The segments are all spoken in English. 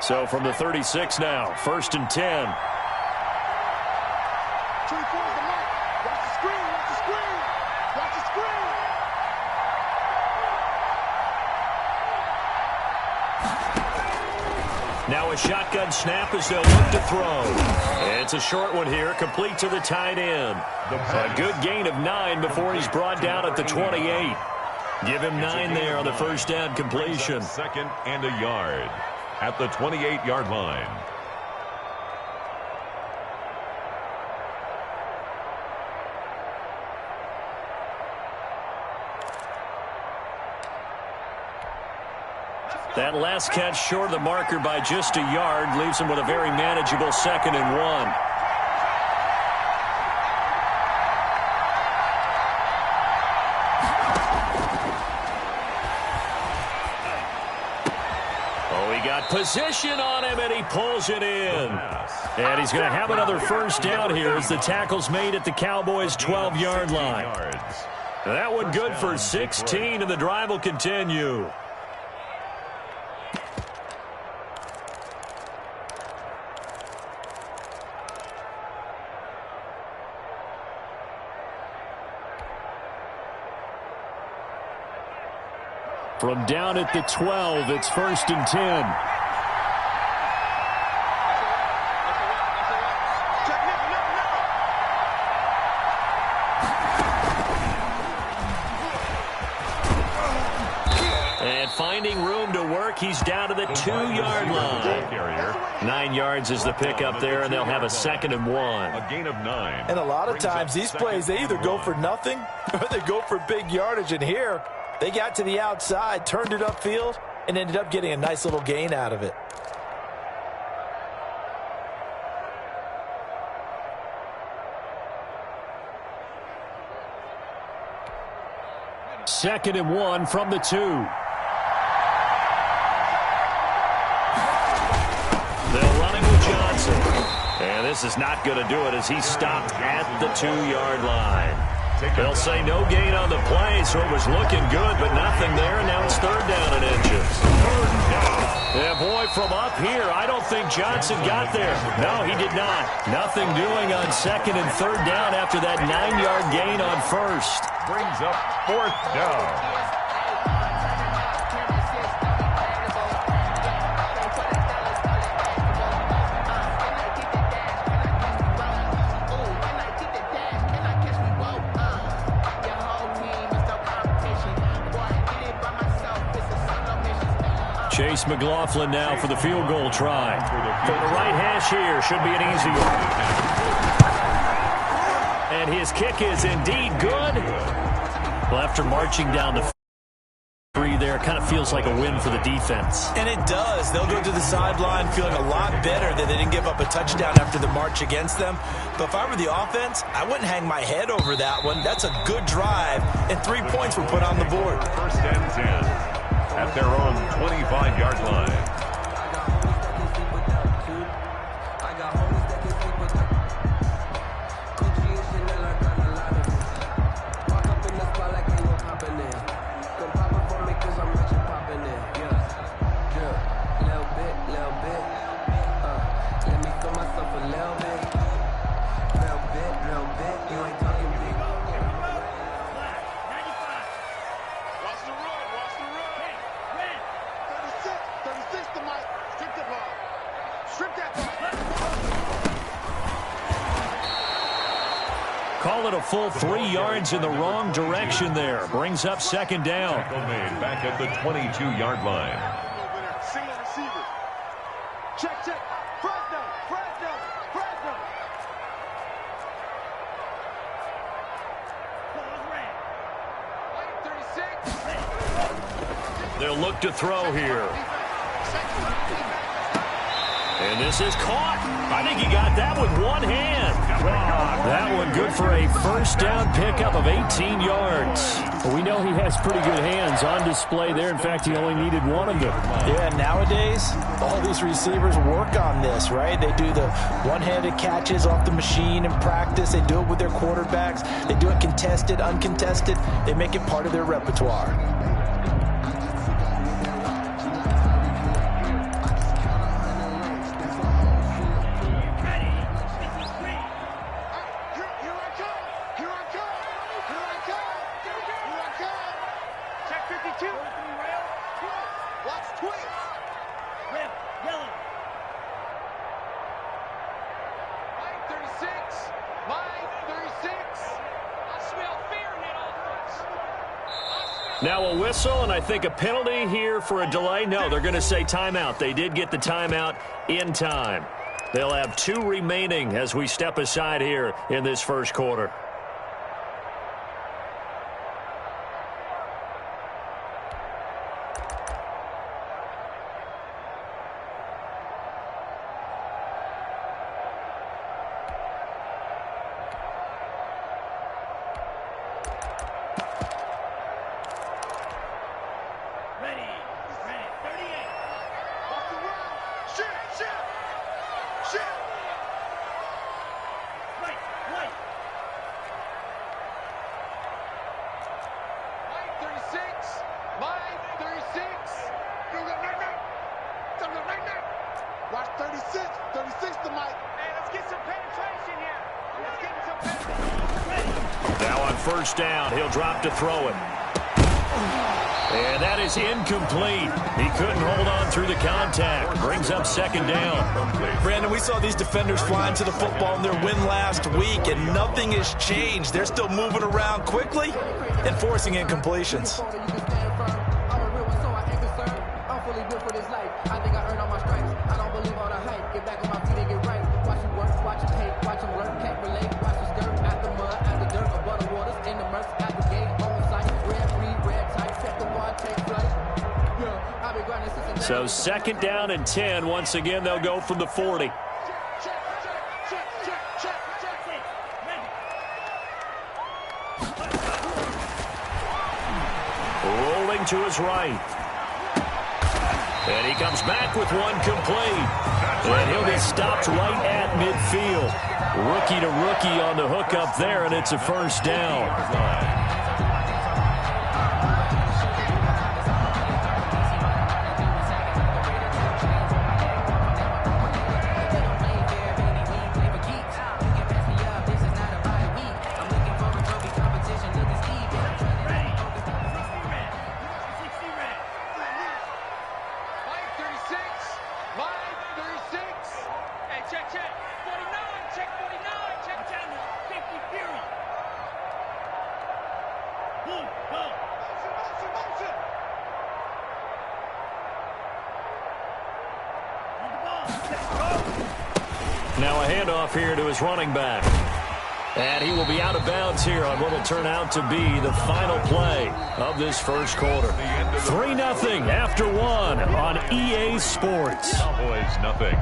So from the 36 now, 1st and 10. Now a shotgun snap as they'll look to throw. It's a short one here, complete to the tight end. A good gain of 9 before he's brought down at the 28. Give him 9 there on the first down completion. 2nd and a yard at the 28-yard line. That last catch short of the marker by just a yard leaves him with a very manageable 2nd and 1. Oh, he got position on him, and he pulls it in. And he's going to have another first down here as the tackle's made at the Cowboys' 12-yard line. That one good for 16, and the drive will continue. From down at the 12, it's 1st and 10. And finding room to work, he's down to the 2-yard line. 9 yards is the pickup there, and they'll have a 2nd and 1. A gain of 9. And a lot of times these plays, they either go for nothing or they go for big yardage. And here, they got to the outside, turned it upfield, and ended up getting a nice little gain out of it. Second and 1 from the 2. They're running with Johnson. And this is not going to do it as he's stopped at the 2-yard line. They'll say no gain on the play, so it was looking good, but nothing there, and now it's 3rd down and inches. Yeah, boy, from up here, I don't think Johnson got there. No, he did not. Nothing doing on 2nd and 3rd down after that 9-yard gain on 1st. Brings up 4th down. Chase McLaughlin now for the field goal try. From the right hash here, should be an easy one. And his kick is indeed good. Well, after marching down the 3 there, kind of feels like a win for the defense. And it does. They'll go to the sideline feeling a lot better that they didn't give up a touchdown after the march against them. But if I were the offense, I wouldn't hang my head over that one. That's a good drive, and 3 points were put on the board. 1st and 10. At their own 25-yard line. Call it a full 3 yards in the wrong direction there. Brings up 2nd down. Tackle made back at the 22-yard line. Single receiver. Check, check. Fresno. They'll look to throw here. And this is caught. I think he got that with one hand. That one good for a first down pickup of 18 yards. We know he has pretty good hands on display there. In fact, he only needed one of them. Yeah, nowadays, all these receivers work on this, right? They do the one-handed catches off the machine in practice. They do it with their quarterbacks. They do it contested, uncontested. They make it part of their repertoire. Now a whistle, and I think a penalty here for a delay. No, they're going to say timeout. They did get the timeout in time. They'll have 2 remaining as we step aside here in this first quarter. Watch 36. 36 to Mike. Hey, let's get some penetration here. Let's get some penetration. Now on first down, he'll drop to throw it. And that is incomplete. He couldn't hold on through the contact. Brings up second down. Brandon, we saw these defenders flying to the football in their win last week, and nothing has changed. They're still moving around quickly and forcing incompletions. So second down and 10. Once again, they'll go from the 40. Rolling to his right. And he comes back with one complete. And he'll be stopped right at midfield. Rookie to rookie on the hook up there, and it's a first down. Now a handoff here to his running back. And he will be out of bounds here on what will turn out to be the final play of this first quarter. 3-0 after 1 on EA Sports. Cowboys nothing.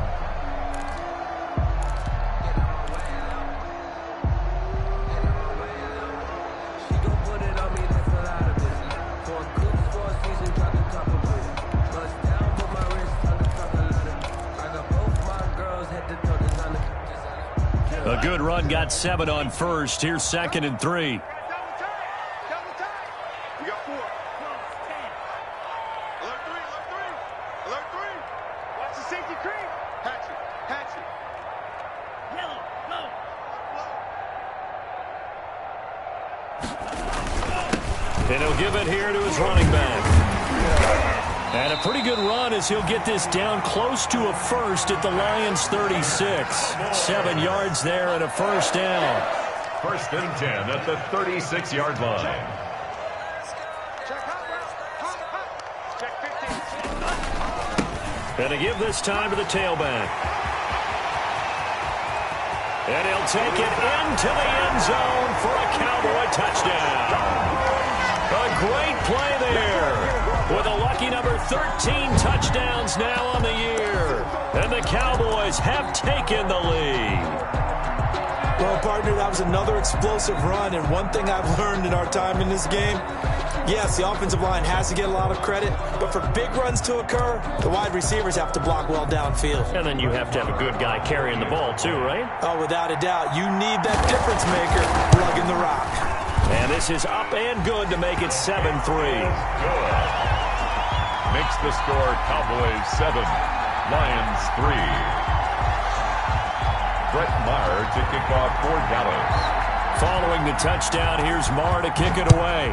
A good run, got 7 on first. Here's second and 3. Double time. We got 4. Alert 3. Alert 3. Alert 3. Watch the safety creep. Hatchet. Hatchet. Yellow. Go. And he'll give it here to his running back. And a pretty good run as he'll get this down close to a first at the Lions' 36. 7 yards there and a first down. First and 10 at the 36-yard line. Check hot. Check 15. And to give this time to the tailback. And he'll take it into the end zone for a Cowboy touchdown. A great play there. With a lucky number 13 touchdowns now on the year. And the Cowboys have taken the lead. Well, partner, that was another explosive run. And one thing I've learned in our time in this game, yes, the offensive line has to get a lot of credit. But for big runs to occur, the wide receivers have to block well downfield. And then you have to have a good guy carrying the ball too, right? Oh, without a doubt. You need that difference maker lugging the rock. And this is up and good to make it 7-3. Good. Makes the score Cowboys 7, Lions 3. Brett Maher to kick off for Dallas. Following the touchdown, here's Maher to kick it away.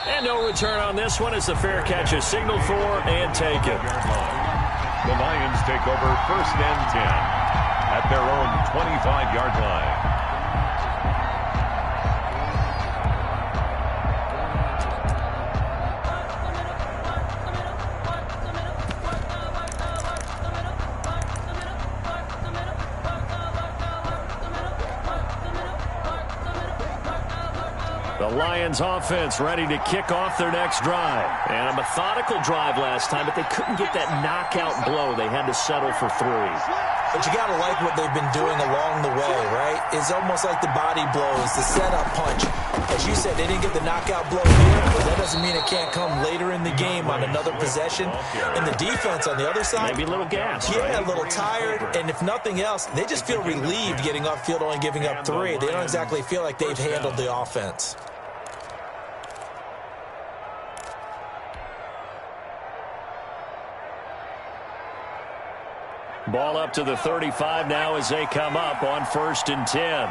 And no return on this one as the fair catch is signaled for and taken. The Lions take over first and 10 at their own 25-yard line. The Lions offense ready to kick off their next drive. And a methodical drive last time, but they couldn't get that knockout blow. They had to settle for 3. But you got to like what they've been doing along the way, right? It's almost like the body blows, the setup punch. As you said, they didn't get the knockout blow here, but that doesn't mean it can't come later in the game on another possession. And the defense on the other side, maybe a little gas. Yeah, a little tired. And if nothing else, they just feel relieved getting off field, only giving up 3. They don't exactly feel like they've handled the offense. Ball up to the 35 now as they come up on 1st and 10.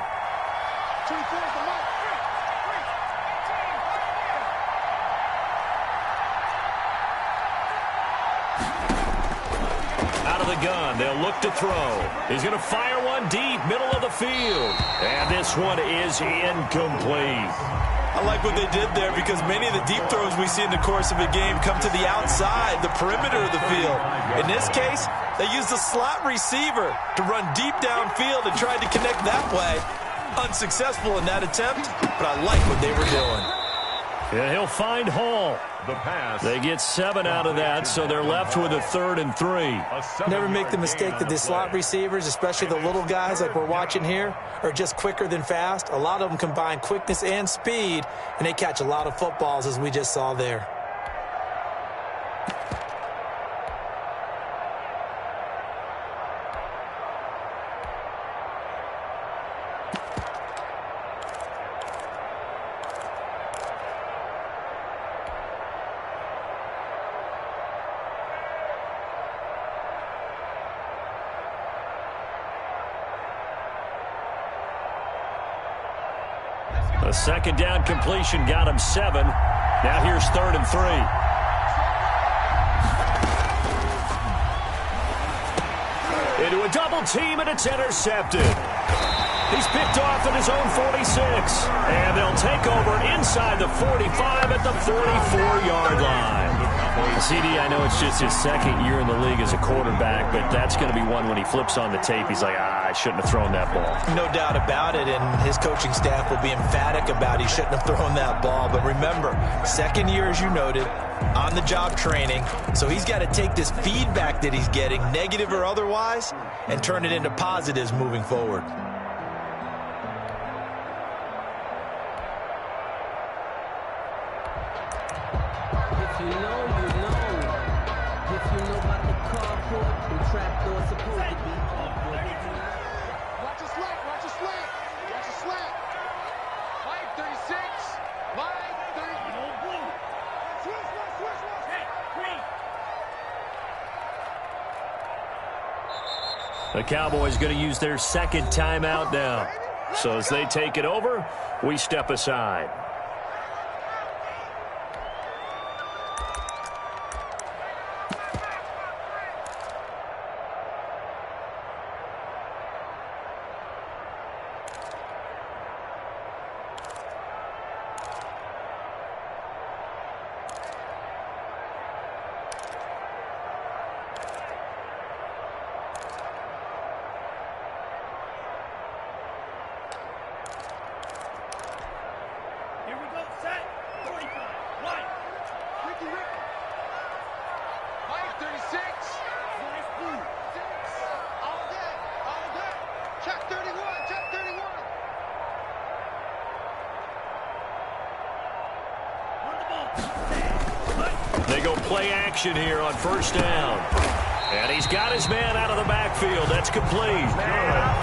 Out of the gun, they'll look to throw. He's going to fire one deep, middle of the field. And this one is incomplete. I like what they did there because many of the deep throws we see in the course of a game come to the outside, the perimeter of the field. In this case, they used the slot receiver to run deep downfield and tried to connect that way. Unsuccessful in that attempt, but I like what they were doing. Yeah, he'll find Hall. They get 7 out of that, so they're left with a 3rd and 3. Never make the mistake that the slot receivers, especially the little guys like we're watching here, are just quicker than fast. A lot of them combine quickness and speed, and they catch a lot of footballs, as we just saw there. A 2nd down completion got him 7. Now here's 3rd and 3. Into a double team, and it's intercepted. He's picked off at his own 46. And they'll take over inside the 45 at the 44-yard line. CD, I know it's just his 2nd year in the league as a quarterback, but that's going to be one when he flips on the tape. He's like, I shouldn't have thrown that ball. No doubt about it, and his coaching staff will be emphatic about he shouldn't have thrown that ball. But remember, 2nd year, as you noted, on-the-job training. So he's got to take this feedback that he's getting, negative or otherwise, and turn it into positives moving forward. The Cowboys going to use their 2nd timeout now. So as they take it over, we step aside. They go play action here on 1st down. And he's got his man out of the backfield. That's complete.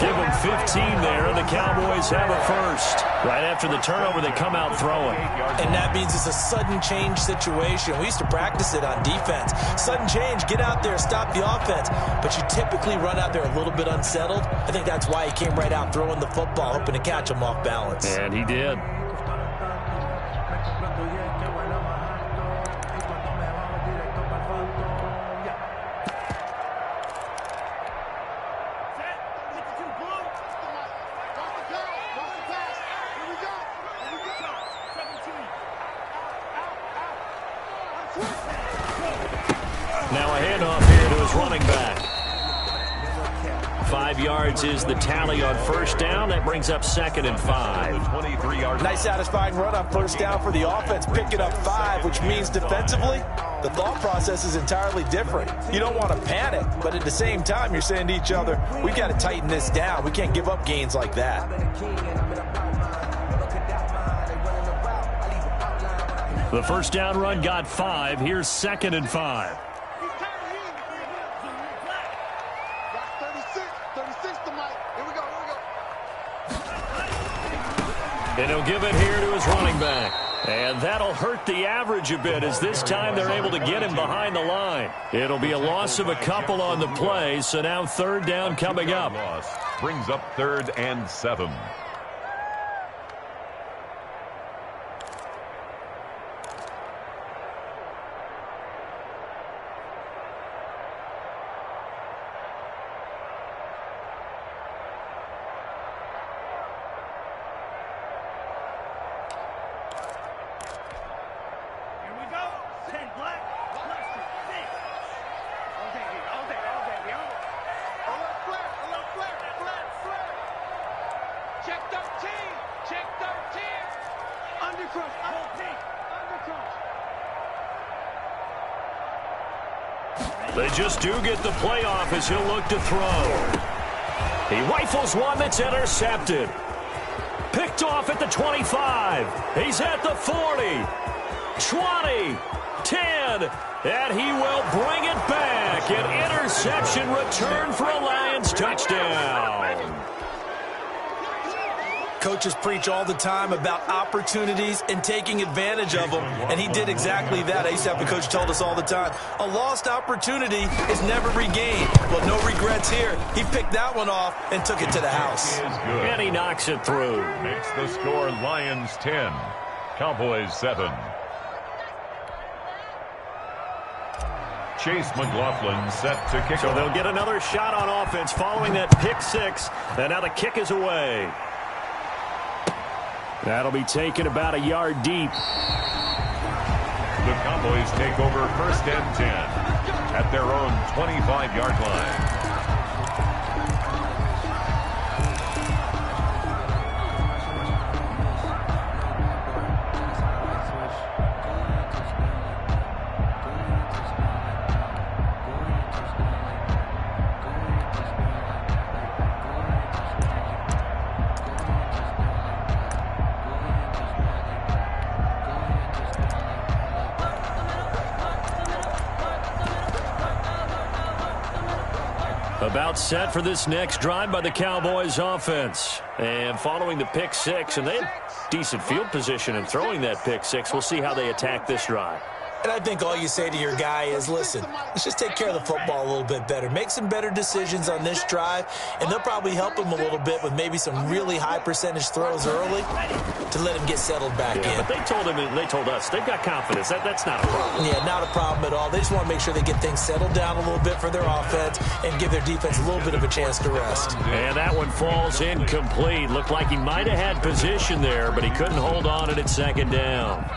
Give him 15 there, and the Cowboys have a 1st. Right after the turnover, they come out throwing. And that means it's a sudden change situation. We used to practice it on defense. Sudden change, get out there, stop the offense. But you typically run out there a little bit unsettled. I think that's why he came right out throwing the football, hoping to catch him off balance. And he did. Now a handoff here to his running back. 5 yards is the tally on first down. That brings up 2nd and 5. 23-yard. Nice satisfying run on first down for the offense, picking up 5, which means defensively, the thought process is entirely different. You don't want to panic, but at the same time, you're saying to each other, we've got to tighten this down. We can't give up gains like that. The first down run got 5. Here's 2nd and 5. 36 to Mike. Here we go. And he'll give it here to his running back. And that'll hurt the average a bit as this time they're able to get him behind the line. It'll be a loss of a couple on the play, so now 3rd down coming up. Brings up 3rd and 7. They just do get the play off as he'll look to throw. He rifles one that's intercepted. Picked off at the 25. He's at the 40. 20. 10. And he will bring it back. An interception return for a Lions touchdown. Coaches preach all the time about opportunities and taking advantage of them, and he did exactly that. I used to have a coach told us all the time, a lost opportunity is never regained. Well, no regrets here. He picked that one off and took it to the house. And he knocks it through. Makes the score Lions 10, Cowboys 7. Chase McLaughlin set to kick. So they'll get another shot on offense following that pick 6, and now the kick is away. That'll be taken about a yard deep. The Cowboys take over 1st and 10 at their own 25-yard line. About set for this next drive by the Cowboys offense. And following the pick 6, and they had decent field position in throwing that pick 6. We'll see how they attack this drive. And I think all you say to your guy is, listen, let's just take care of the football a little bit better. Make some better decisions on this drive, and they'll probably help him a little bit with maybe some really high percentage throws early to let him get settled back in. But they told him, and they told us, they've got confidence. That's not a problem. Yeah, not a problem at all. They just want to make sure they get things settled down a little bit for their offense and give their defense a little bit of a chance to rest. And that one falls incomplete. Looked like he might have had position there, but he couldn't hold on it at 2nd down.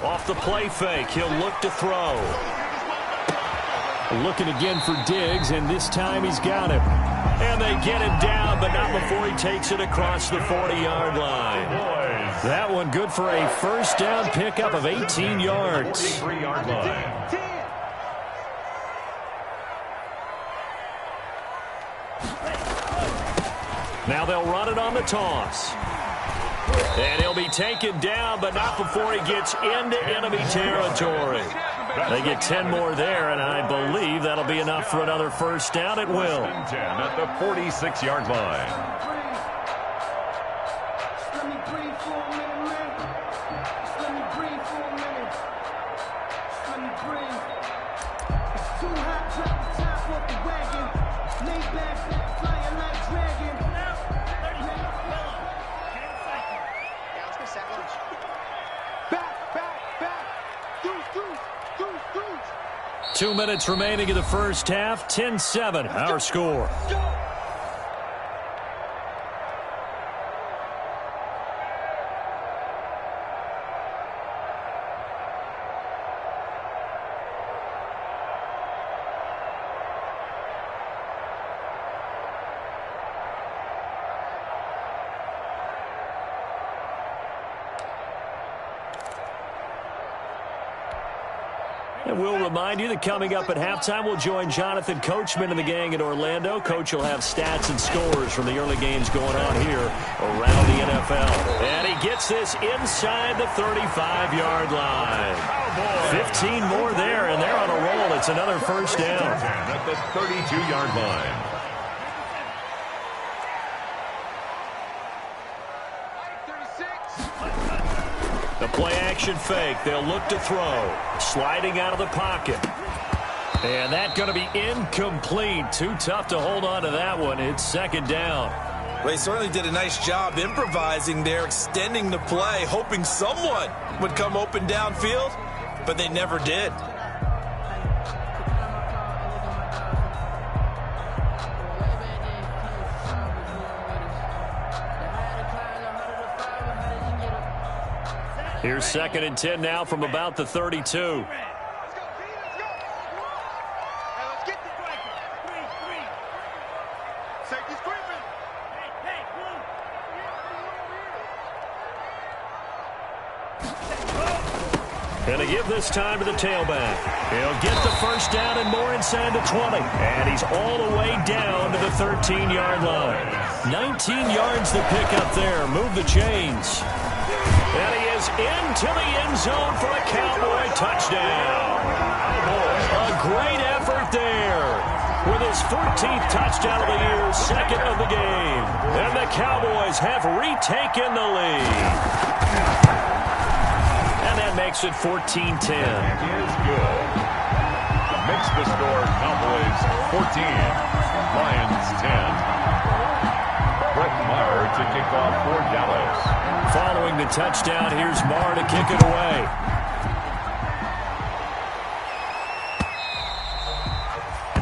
Off the play fake, he'll look to throw. Looking again for Diggs, and this time he's got him. And they get him down, but not before he takes it across the 40-yard line. That one good for a first down pickup of 18 yards. 43-yard line. Now they'll run it on the toss. And he'll be taken down, but not before he gets into enemy territory. They get 10 more there, and I believe that'll be enough for another first down. It will. 10 at the 46-yard line. Let me breathe for a minute, man. Let me breathe for a minute. Let me breathe. It's too hot, drop the top off the wagon. Lay back, flying like dragon. 2 minutes remaining in the first half. 10-7, our score. And we'll remind you that coming up at halftime, we'll join Jonathan Coachman and the gang in Orlando. Coach will have stats and scores from the early games going on here around the NFL. And he gets this inside the 35-yard line. 15 more there, and they're on a roll. It's another first down. At the 32-yard line. The play-action fake. They'll look to throw. Sliding out of the pocket. And that's going to be incomplete. Too tough to hold on to that one. It's second down. Well, he certainly did a nice job improvising there, extending the play, hoping someone would come open downfield, but they never did. Here's 2nd and 10 now from about the 32. Going to give this time to the tailback. He'll get the first down and more inside the 20. And he's all the way down to the 13-yard line. 19 yards to pick up there. Move the chains. And he is into the end zone for a Cowboy touchdown. A great effort there. With his 14th touchdown of the year, 2nd of the game. And the Cowboys have retaken the lead. And that makes it 14-10. Is good. Makes the score Cowboys 14, Lions 10. Brett Maher to kick off for Dallas. Following the touchdown, here's Maher to kick it away.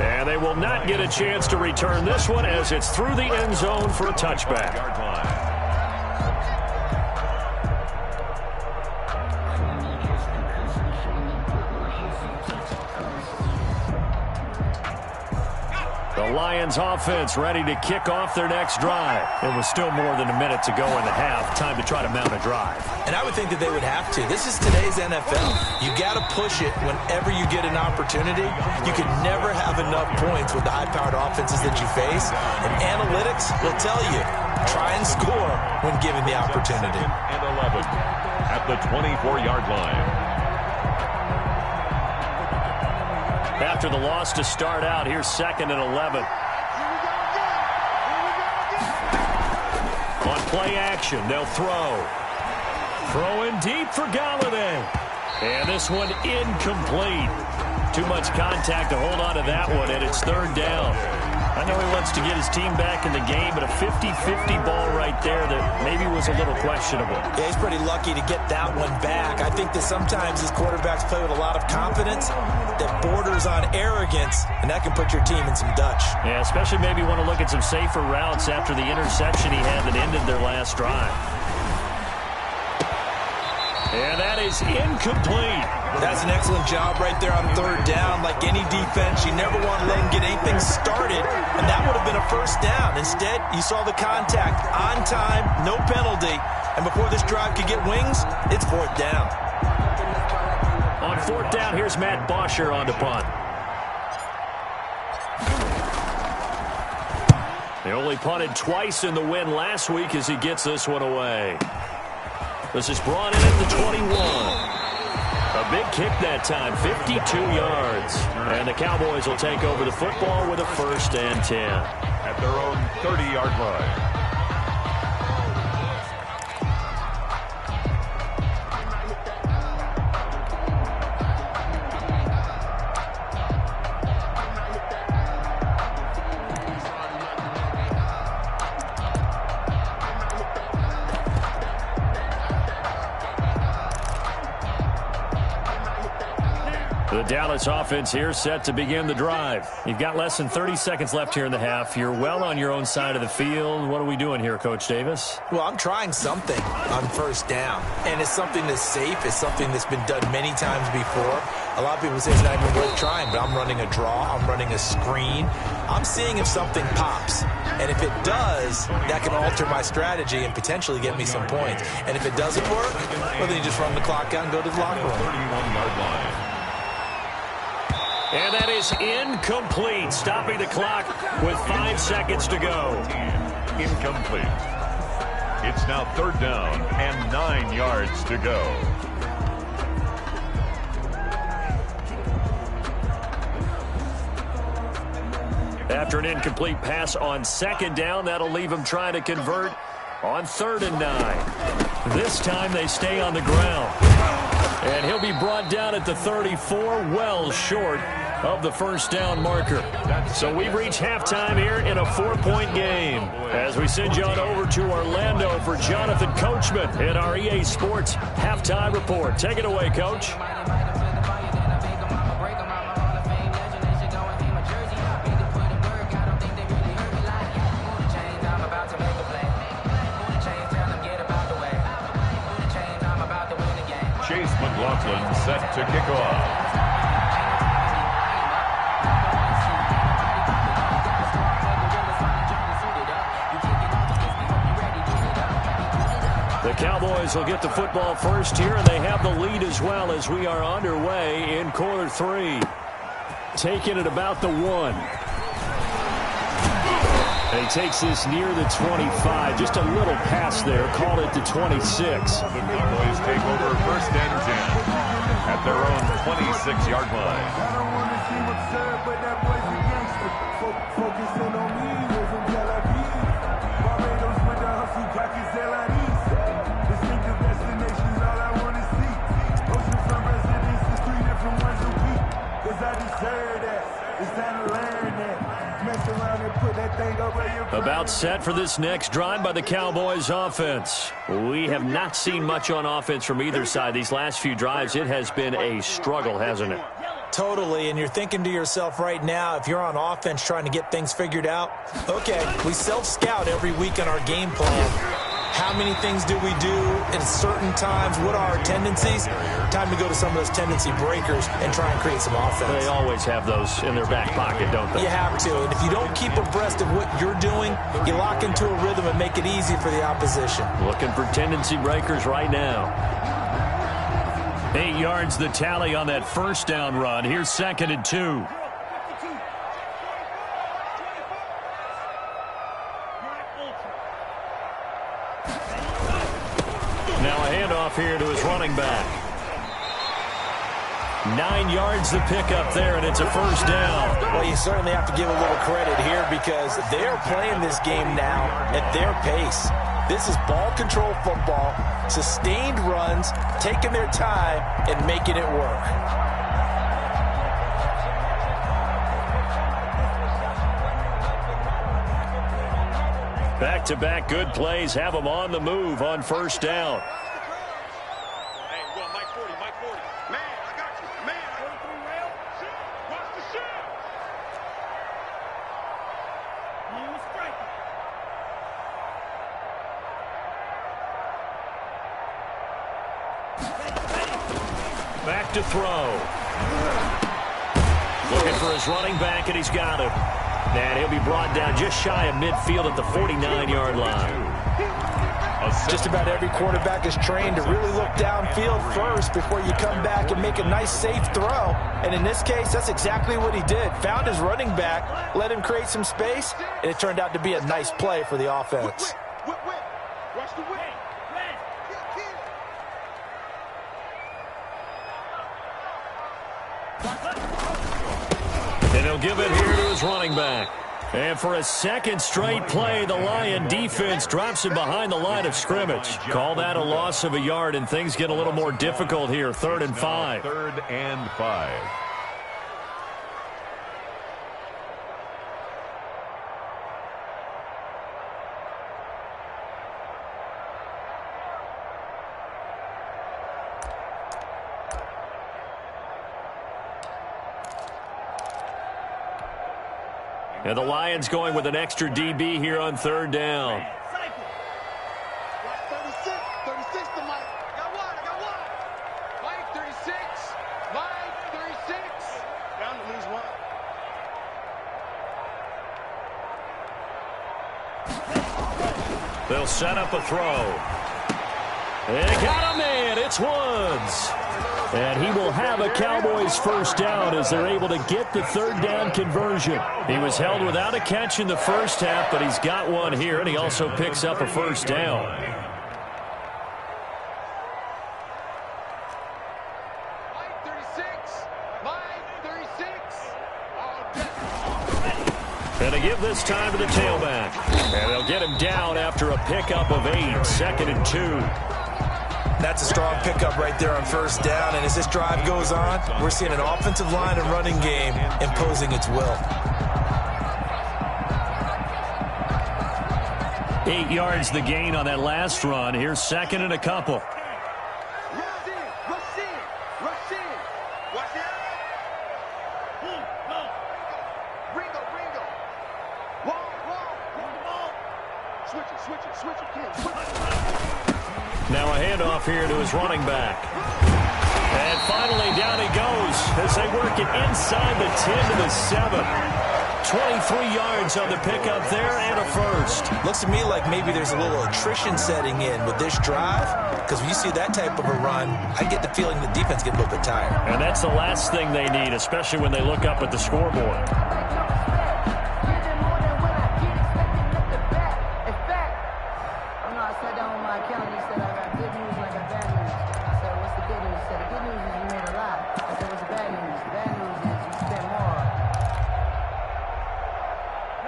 And they will not get a chance to return this one as it's through the end zone for a touchback. Yard line. The Lions offense ready to kick off their next drive. It was still more than a minute to go in the half. Time to try to mount a drive. And I would think that they would have to. This is today's NFL. You got to push it whenever you get an opportunity. You can never have enough points with the high-powered offenses that you face. And analytics will tell you, try and score when given the opportunity. And 11 at the 24-yard line. After the loss to start out, here's 2nd and 11. On play action, they'll throw. Throwing deep for Galladay. And this one incomplete. Too much contact to hold on to that one, and it's 3rd down. I know he wants to get his team back in the game, but a 50-50 ball right there that maybe was a little questionable. Yeah, he's pretty lucky to get that one back. I think that sometimes these quarterbacks play with a lot of confidence that borders on arrogance, and that can put your team in some Dutch. Yeah, especially maybe want to look at some safer routes after the interception he had that ended their last drive. And that is incomplete. That's an excellent job right there on 3rd down. Like any defense, you never want to let them get anything started, and that would have been a first down. Instead, you saw the contact on time, no penalty, and before this drive could get wings, it's 4th down. On 4th down, here's Matt Bosher on to punt. They only punted twice in the win last week as he gets this one away. This is brought in at the 21. A big kick that time, 52 yards. And the Cowboys will take over the football with a 1st and 10. At their own 30-yard line. The Dallas offense here set to begin the drive. You've got less than 30 seconds left here in the half. You're well on your own side of the field. What are we doing here, Coach Davis? Well, I'm trying something on first down, and it's something that's safe. It's something that's been done many times before. A lot of people say it's not even worth trying, but I'm running a draw. I'm running a screen. I'm seeing if something pops, and if it does, that can alter my strategy and potentially get me some points. And if it doesn't work, well, then you just run the clock out and go to the locker room. 31-yard line. And that is incomplete, stopping the clock with 5 seconds to go. Incomplete. It's now 3rd down and 9 yards to go. After an incomplete pass on 2nd down, that'll leave him trying to convert on 3rd and 9. This time they stay on the ground. And he'll be brought down at the 34, well short of the first down marker. So we've reached halftime here in a 4-point game. As we send you on over to Orlando for Jonathan Coachman in our EA Sports Halftime Report. Take it away, Coach. McLaughlin set to kick off. The Cowboys will get the football first here, and they have the lead as well as we are underway in quarter 3. Taking it about the 1. And he takes this near the 25. Just a little pass there. Called it the 26. The Cowboys take over 1st and 10 at their own 26-yard line. I don't want to seem absurd, but that boy's a gangster. Focusing on me, we're from Tel Aviv. Barbados with the hustle, pockets LIDs. Distinctive destinations, all I want to see. Oceanfront residences, 3 different ones a week. Cause I deserve that. It's time to learn that. Mess around and put that thing over your brain. About set for this next drive by the Cowboys offense. We have not seen much on offense from either side. These last few drives, it has been a struggle, hasn't it? Totally, and you're thinking to yourself right now, if you're on offense trying to get things figured out, okay, we self-scout every week on our game plan. How many things do we do in certain times? What are our tendencies? Time to go to some of those tendency breakers and try and create some offense. They always have those in their back pocket, don't they? You have to, and if you don't keep abreast of what you're doing, you lock into a rhythm and make it easy for the opposition. Looking for tendency breakers right now. 8 yards the tally on that first down run. Here's 2nd and 2. Now a handoff here to his running back. 9 yards the pickup there, and it's a first down. Well, you certainly have to give a little credit here because they're playing this game now at their pace. This is ball control football, sustained runs, taking their time, and making it work. Back-to-back good plays have them on the move on first down. Hey, we got Mike 40, Mike 40. Man, I got you. Man, I got you. Watch the shot. Back to throw. Looking for his running back, and he's got him. And he'll be brought down just shy of midfield at the 49-yard line. Just about every quarterback is trained to really look downfield first before you come back and make a nice, safe throw. And in this case, that's exactly what he did. Found his running back, let him create some space, and it turned out to be a nice play for the offense. Watch the win. And he'll give it here to his running back. And for a second straight play, the Lion defense drops him behind the line of scrimmage. Call that a loss of a yard, and things get a little more difficult here. 3rd and 5. 3rd and 5. And the Lions going with an extra DB here on third down. Watch 36. 36 to Mike. I got one. Mike, 36. Mike, 36. Down to lose one. They'll set up a throw. They got a man. It's Woods. And he will have a Cowboys first down as they're able to get the third down conversion. He was held without a catch in the first half, but he's got one here, and he also picks up a first down. Mike, 36. Mike, 36. And they give this time to the tailback. And they'll get him down after a pickup of 8, 2nd and 2. That's a strong pickup right there on first down, and as this drive goes on, we're seeing an offensive line and running game imposing its will. 8 yards the gain on that last run. Here's 2nd and a couple. Rush in. Watch out. Ringo. Wall. Switch it. Come on, switch it. Now a handoff here to his running back. And finally down he goes as they work it inside the 10 to the 7. 23 yards on the pickup there and a first. Looks to me like maybe there's a little attrition setting in with this drive, because when you see that type of a run, I get the feeling the defense gets a little bit tired. And that's the last thing they need, especially when they look up at the scoreboard.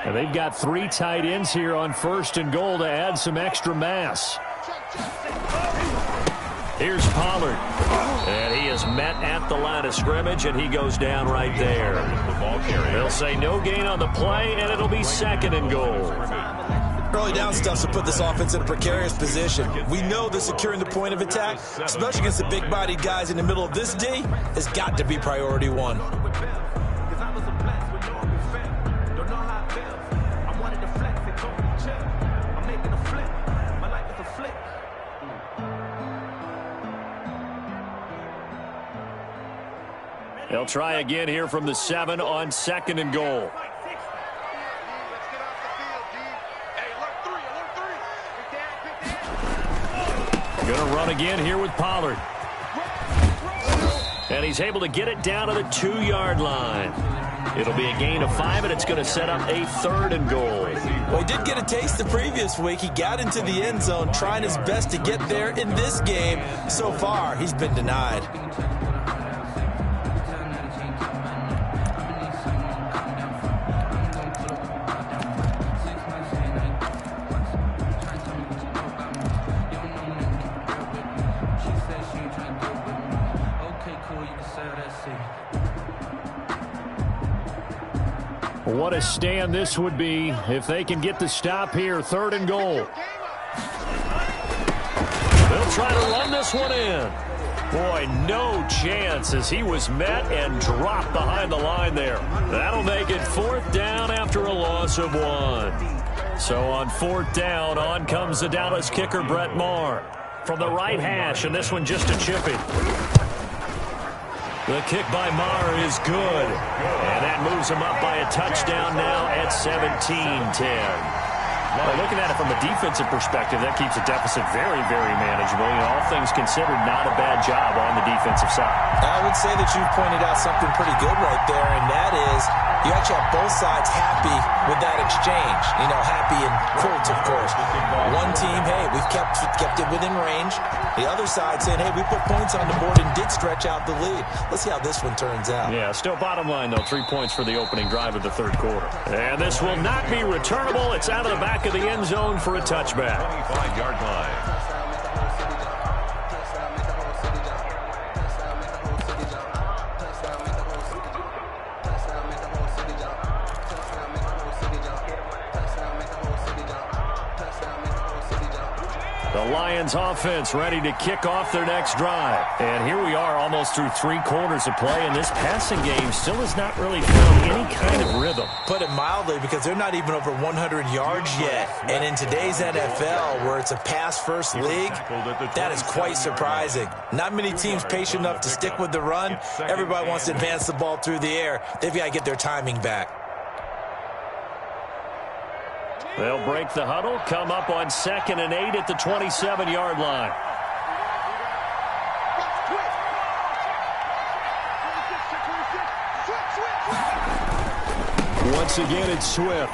And they've got 3 tight ends here on 1st and goal to add some extra mass. Here's Pollard. And he is met at the line of scrimmage, and he goes down right there. They'll say no gain on the play, and it'll be 2nd and goal. Early down stuff to put this offense in a precarious position. We know that securing the point of attack, especially against the big-bodied guys in the middle of this D, has got to be priority 1. They'll try again here from the 7 on 2nd and goal. Let's get off the field, D. Hey, alert 3. Going to run again here with Pollard. And he's able to get it down to the 2-yard line. It'll be a gain of 5, and it's going to set up a 3rd and goal. Well, he did get a taste the previous week. He got into the end zone, trying his best to get there in this game. So far, he's been denied. What a stand this would be if they can get the stop here. 3rd and goal. They'll try to run this one in. Boy, no chance as he was met and dropped behind the line there. That'll make it 4th down after a loss of 1. So on 4th down, on comes the Dallas kicker, Brett Maher. From the right hash, and this one just a chippy. The kick by Maher is good. And that moves him up by a touchdown now at 17-10. Well, looking at it from a defensive perspective, that keeps the deficit very, very manageable. You know, all things considered, not a bad job on the defensive side. I would say that you've pointed out something pretty good right there, and that is you actually have both sides happy with that exchange. You know, happy in quotes, of course. One team, hey, we've kept it within range. The other side saying, hey, we put points on the board and did stretch out the lead. Let's see how this one turns out. Yeah, still bottom line, though, 3 points for the opening drive of the 3rd quarter. And this will not be returnable. It's out of the back of the end zone for a touchback. 25-yard line. The The Lions offense ready to kick off their next drive. And here we are almost through 3 quarters of play, and this passing game still has not really found any kind of rhythm. Put it mildly, because they're not even over 100 yards yet. And in today's NFL, where it's a pass-first league, that is quite surprising. Not many teams patient enough to stick with the run. Everybody wants to advance the ball through the air. They've got to get their timing back. They'll break the huddle, come up on 2nd and 8 at the 27-yard line. Once again, it's Swift.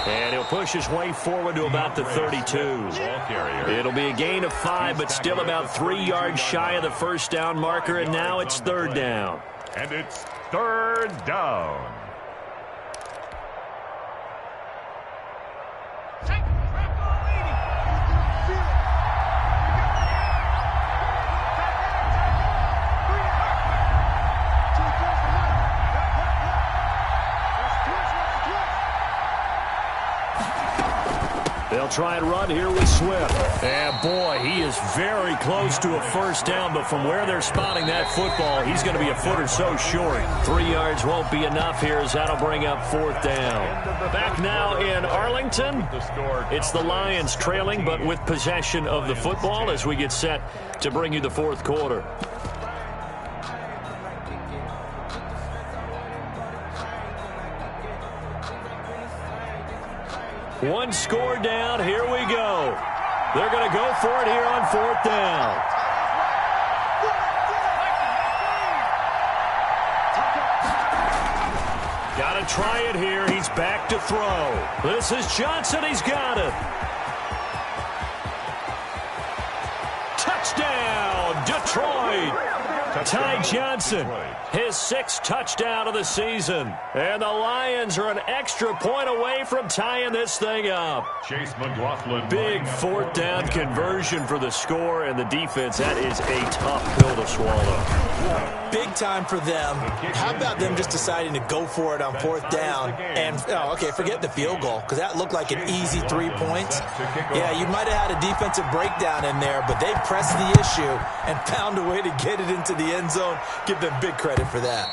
And he'll push his way forward to about the 32. It'll be a gain of 5, but still about 3 yards shy of the first down marker, and now it's 3rd down. And it's 3rd down. They'll try and run here with Swift. And boy, he is very close to a first down, but from where they're spotting that football, he's going to be a foot or so short. 3 yards won't be enough here, as that'll bring up 4th down. Back now in Arlington, it's the Lions trailing, but with possession of the football as we get set to bring you the 4th quarter. One score down. Here we go. They're going to go for it here on 4th down. Got to try it here. He's back to throw. This is Johnson. He's got it. Touchdown, Detroit. Ty Johnson, his 6th touchdown of the season. And the Lions are an extra point away from tying this thing up. Chase McLaughlin. Big 4th down conversion for the score, and the defense, that is a tough pill to swallow. Big time for them. How about them just deciding to go for it on 4th down? And, okay, forget the field goal, because that looked like an easy 3 points. Yeah, you might have had a defensive breakdown in there, but they pressed the issue and found a way to get it into the end zone. Give them big credit for that.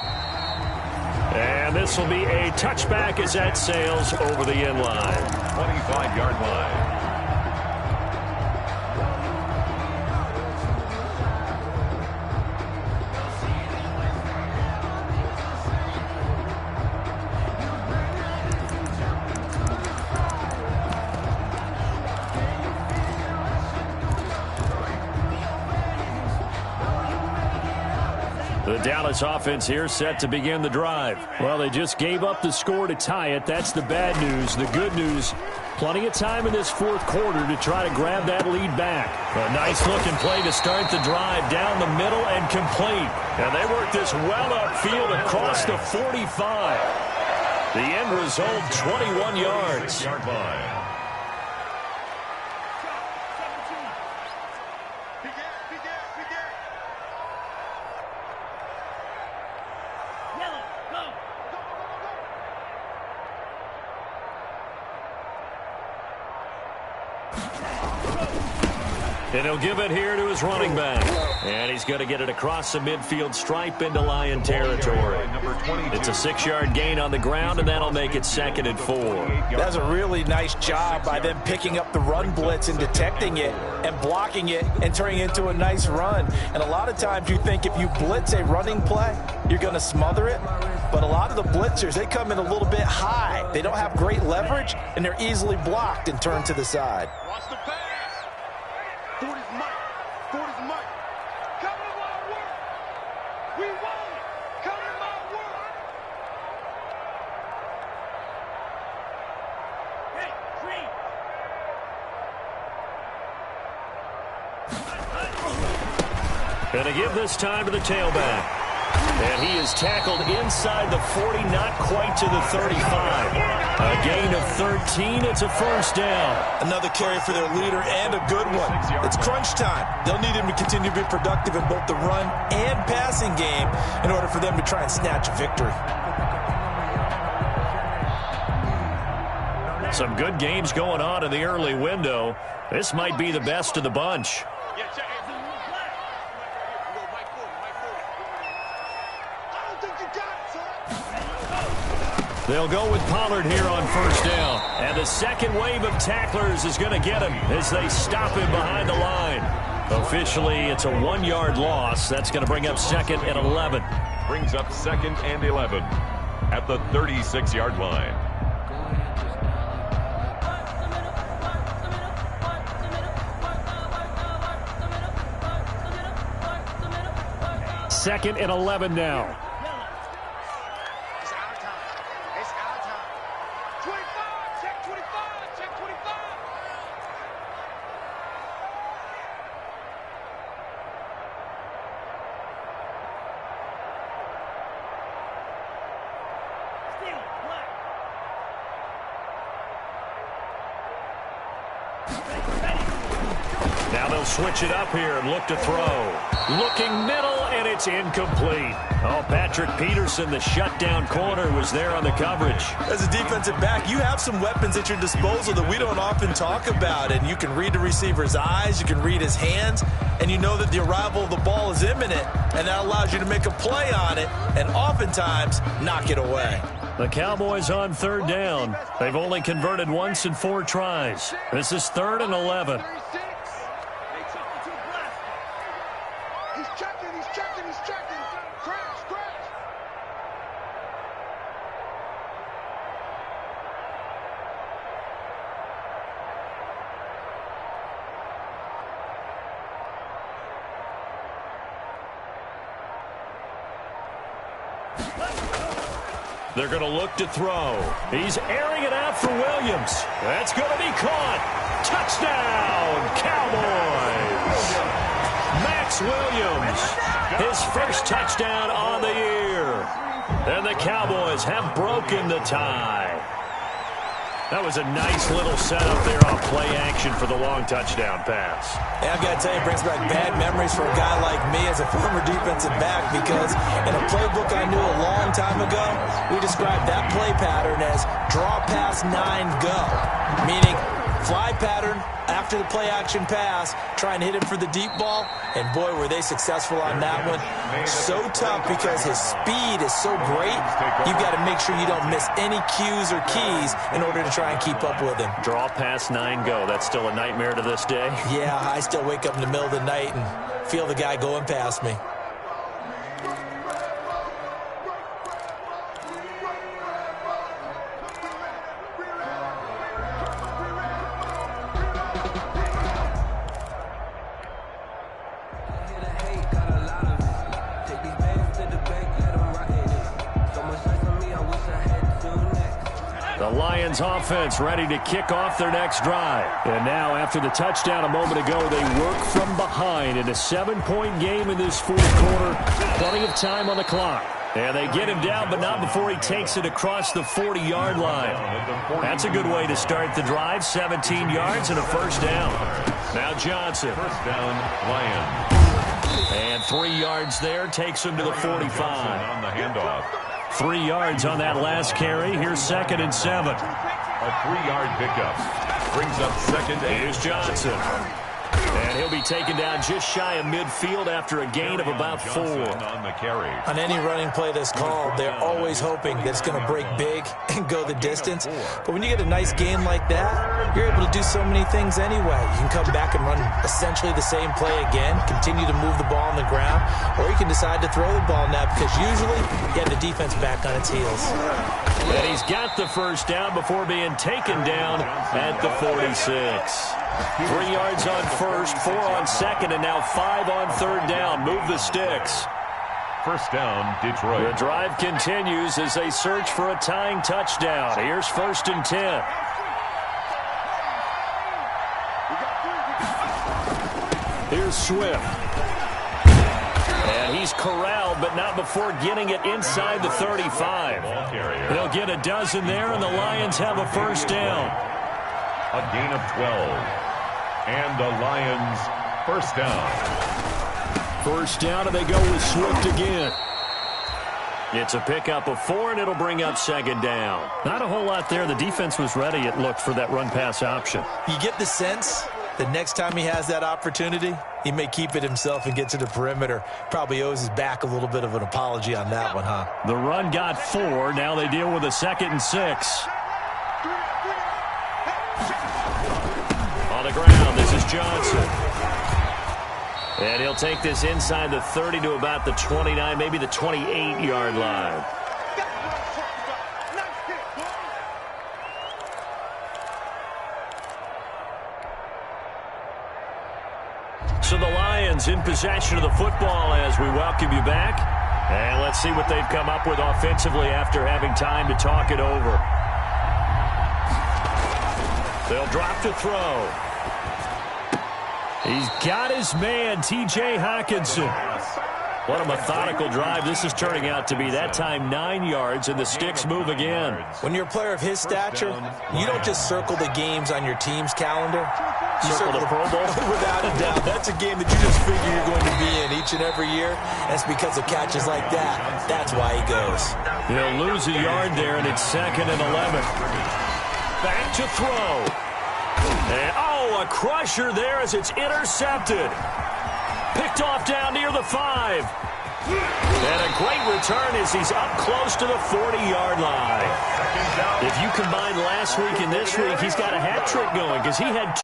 And this will be a touchback as that sails over the end line. 25-yard line. The Dallas offense here set to begin the drive. Well, they just gave up the score to tie it. That's the bad news. The good news, plenty of time in this 4th quarter to try to grab that lead back. A nice-looking play to start the drive down the middle and complete. And they work this well upfield across the 45. The end result, 21 yards. And he'll give it here to his running back. And he's going to get it across the midfield stripe into Lion territory. It's a 6-yard gain on the ground, and that'll make it 2nd and 4. That's a really nice job by them picking up the run blitz and detecting it and blocking it and turning it into a nice run. And a lot of times you think if you blitz a running play, you're going to smother it. But a lot of the blitzers, they come in a little bit high. They don't have great leverage, and they're easily blocked and turned to the side. Watch the pass. 40's Mike. 40's Mike. Come in my work. We want it. Come in my work. Hey, green. And to give this time to the tailback. And he is tackled inside the 40, not quite to the 35. A gain of 13. It's a first down. Another carry for their leader and a good one. It's crunch time. They'll need him to continue to be productive in both the run and passing game in order for them to try and snatch a victory. Some good games going on in the early window. This might be the best of the bunch. They'll go with Pollard here on first down. And the second wave of tacklers is going to get him as they stop him behind the line. Officially, it's a 1-yard loss. That's going to bring up 2nd and 11. Brings up 2nd and 11 at the 36-yard line. Second and 11 now. Now they'll switch it up here and look to throw. Looking middle, and it's incomplete. Oh, Patrick Peterson, the shutdown corner, was there on the coverage. As a defensive back, you have some weapons at your disposal that we don't often talk about. And you can read the receiver's eyes, you can read his hands, and you know that the arrival of the ball is imminent. And that allows you to make a play on it and oftentimes knock it away. The Cowboys on third down. They've only converted once in 4 tries. This is 3rd and 11. He's checking. Crash. They're going to look to throw. He's airing it out for Williams. That's going to be caught. Touchdown, Cowboys. Max Williams, his first touchdown on the year. And the Cowboys have broken the tie. That was a nice little setup there on play action for the long touchdown pass. Yeah, I've got to tell you, it brings back bad memories for a guy like me as a former defensive back, because in a playbook I knew a long time ago, we described that play pattern as draw pass 9 go, meaning fly pattern after the play action pass, try and hit him for the deep ball, and boy, were they successful on that one. So tough because his speed is so great, you've got to make sure you don't miss any cues or keys in order to try and keep up with him. Draw pass 9 go. That's still a nightmare to this day. Yeah, I still wake up in the middle of the night and feel the guy going past me. The Lions offense ready to kick off their next drive. And now, after the touchdown a moment ago, they work from behind in a 7-point game in this fourth quarter. Plenty of time on the clock. And they get him down, but not before he takes it across the 40-yard line. That's a good way to start the drive. 17 yards and a first down. Now Johnson. First down, Lions. And 3 yards there takes him to the 45. On the handoff. 3 yards on that last carry. Here's 2nd and 7. A 3-yard pickup. Brings up 2nd and Here's Johnson. And he'll be taken down just shy of midfield after a gain of about 4. on the carry. On any running play that's called, they're always hoping that it's going to break big and go the distance. But when you get a nice gain like that, you're able to do so many things anyway. You can come back and run essentially the same play again, continue to move the ball on the ground, or you can decide to throw the ball now because usually you have the defense back on its heels. And he's got the first down before being taken down at the 46. 3 yards on first, 4 on second, and now 5 on third down. Move the sticks. First down, Detroit. The drive continues as they search for a tying touchdown. Here's 1st and 10. Here's Swift. And he's corralled, but not before getting it inside the 35. They'll get a dozen there, and the Lions have a first down. A gain of 12. And the Lions first down. First down, and they go with Swift again. It's a pickup of 4, and it'll bring up second down. Not a whole lot there. The defense was ready, it looked, for that run-pass option. You get the sense that next time he has that opportunity, he may keep it himself and get to the perimeter. Probably owes his back a little bit of an apology on that one, huh? The run got 4. Now they deal with a 2nd and 6. On the ground, this is Johnson. And he'll take this inside the 30 to about the 29, maybe the 28-yard line. So the Lions in possession of the football as we welcome you back. And let's see what they've come up with offensively after having time to talk it over. They'll drop to throw. He's got his man, T.J. Hockenson. What a methodical drive this is turning out to be. That time 9 yards, and the sticks move again. When you're a player of his stature, you don't just circle the games on your team's calendar. You Circle the Pro Bowl? Without a doubt. That's a game that you just figure you're going to be in each and every year. That's because of catches like that. That's why he goes. He'll lose a yard there, and it's 2nd and 11. Back to throw. And, a crusher there as it's intercepted. Picked off down near the 5. And a great return as he's up close to the 40-yard line. If you combine last week and this week, he's got a hat trick going because he had